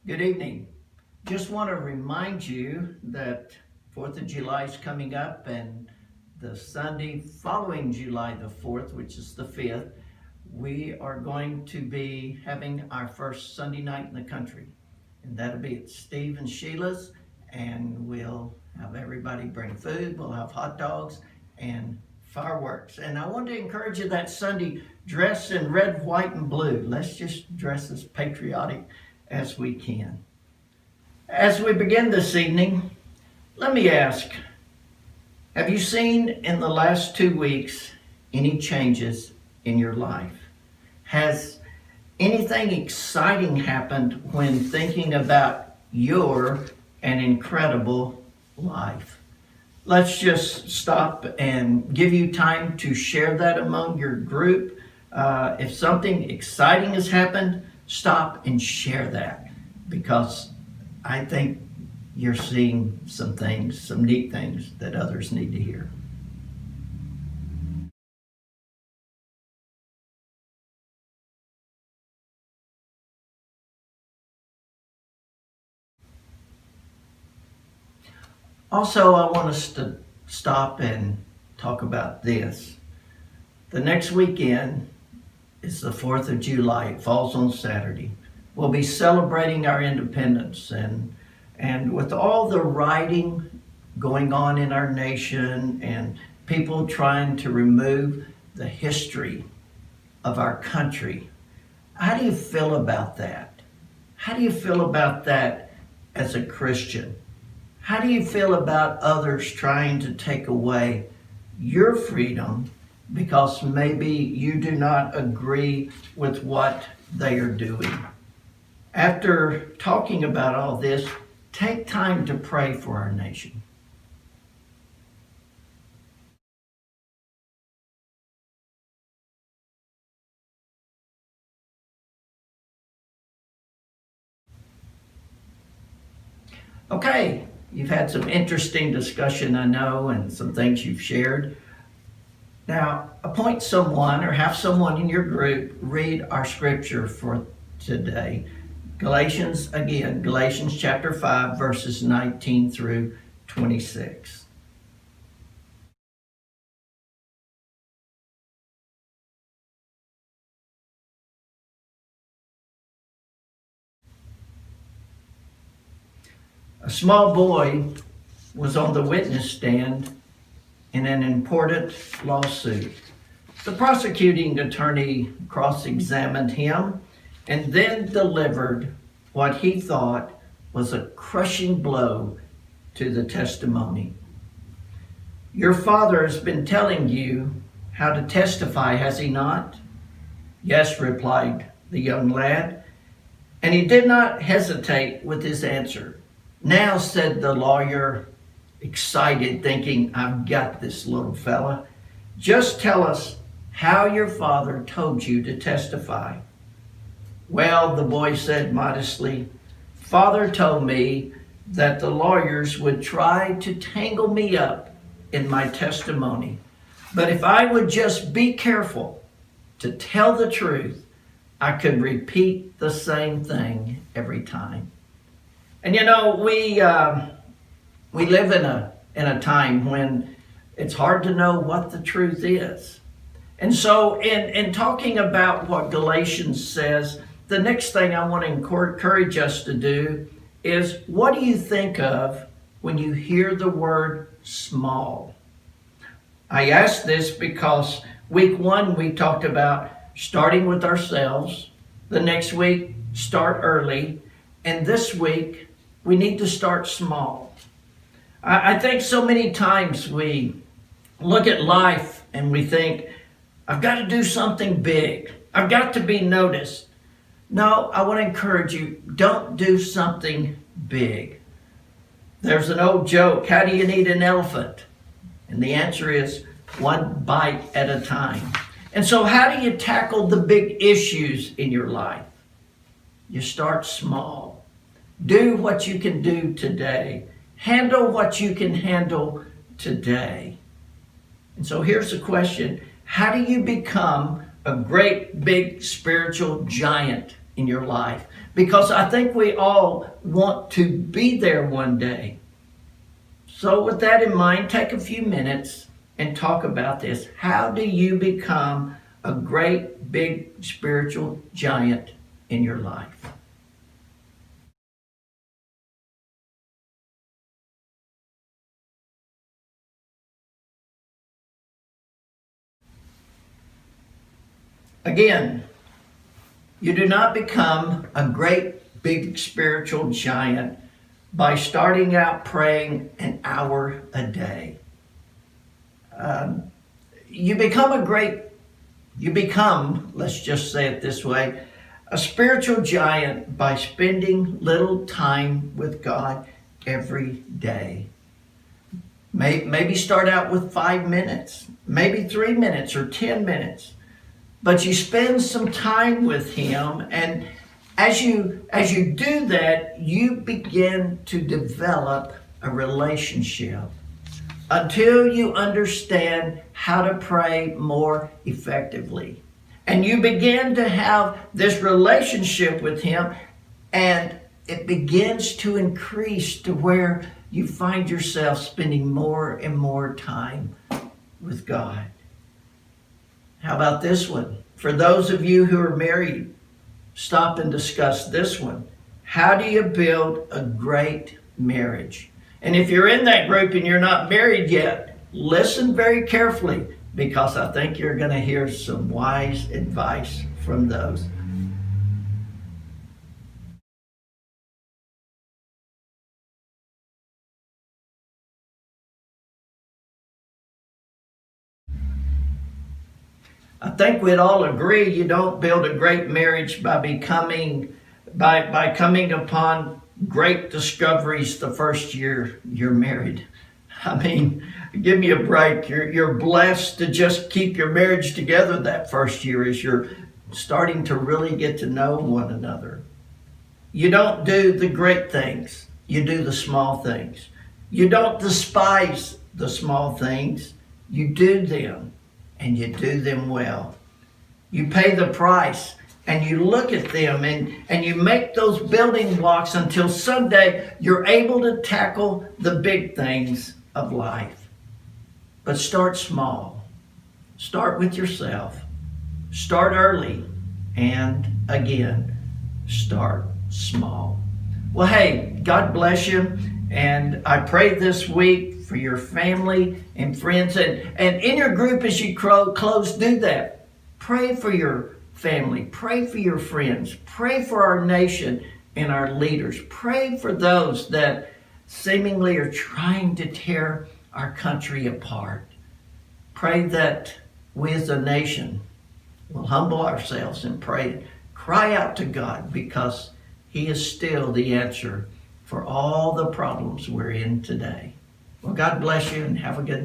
Good evening. Just want to remind you that 4th of July is coming up, and the Sunday following July the 4th, which is the 5th, we are going to be having our first Sunday night in the country. And that'll be at Steve and Sheila's, and we'll have everybody bring food, we'll have hot dogs and fireworks. And I want to encourage you that Sunday, dress in red, white, and blue. Let's just dress as patriotic as we can. As we begin this evening, let me ask, have you seen in the last 2 weeks any changes in your life? Has anything exciting happened when thinking about your an incredible life? Let's just stop and give you time to share that among your group. If something exciting has happened, stop and share that, because I think you're seeing some things, some neat things that others need to hear. Also, I want us to stop and talk about this. The next weekend is the 4th of July. It falls on Saturday. We'll be celebrating our independence, and with all the rioting going on in our nation and people trying to remove the history of our country, how do you feel about that? How do you feel about that as a Christian? How do you feel about others trying to take away your freedom because maybe you do not agree with what they are doing? After talking about all this, take time to pray for our nation. Okay, you've had some interesting discussion, I know, and some things you've shared. Now, appoint someone or have someone in your group read our scripture for today. Galatians chapter 5, verses 19 through 26. A small boy was on the witness stand in an important lawsuit. The prosecuting attorney cross-examined him and then delivered what he thought was a crushing blow to the testimony. Your father has been telling you how to testify, has he not? Yes, replied the young lad, and he did not hesitate with his answer. Now, said the lawyer, excited, thinking, I've got this little fella. Just tell us how your father told you to testify. Well, the boy said modestly, Father told me that the lawyers would try to tangle me up in my testimony. But if I would just be careful to tell the truth, I could repeat the same thing every time. And you know, we live in a time when it's hard to know what the truth is. And so in talking about what Galatians says, the next thing I want to encourage us to do is, what do you think of when you hear the word small? I ask this because week 1 we talked about starting with ourselves. The next week, start early. And this week, we need to start small. I think so many times we look at life and we think, I've got to do something big. I've got to be noticed. No, I want to encourage you, don't do something big. There's an old joke, how do you eat an elephant? And the answer is one bite at a time. And so how do you tackle the big issues in your life? You start small. Do what you can do today. Handle what you can handle today. And so here's the question. How do you become a great big spiritual giant in your life? Because I think we all want to be there one day. So with that in mind, take a few minutes and talk about this. How do you become a great big spiritual giant in your life? Again, you do not become a great big spiritual giant by starting out praying an hour a day. You become, let's just say it this way, a spiritual giant by spending little time with God every day. Maybe start out with 5 minutes, maybe 3 minutes or 10 minutes. But you spend some time with Him, and as you do that, you begin to develop a relationship until you understand how to pray more effectively. And you begin to have this relationship with Him, and it begins to increase to where you find yourself spending more and more time with God. How about this one? For those of you who are married, stop and discuss this one. How do you build a great marriage? And if you're in that group and you're not married yet, listen very carefully, because I think you're going to hear some wise advice from those. I think we'd all agree you don't build a great marriage by coming upon great discoveries the first year you're married. I mean, give me a break. You're blessed to just keep your marriage together that first year as you're starting to really get to know one another. You don't do the great things. You do the small things. You don't despise the small things. You do them, and you do them well. You pay the price, and you look at them, and you make those building blocks until someday you're able to tackle the big things of life. But start small. Start with yourself. Start early, and again, start small. Well, hey, God bless you, and I pray this week for your family and friends, and in your group as you close, do that. Pray for your family, pray for your friends, pray for our nation and our leaders. Pray for those that seemingly are trying to tear our country apart. Pray that we as a nation will humble ourselves and pray, cry out to God, because He is still the answer for all the problems we're in today. Well, God bless you, and have a good night.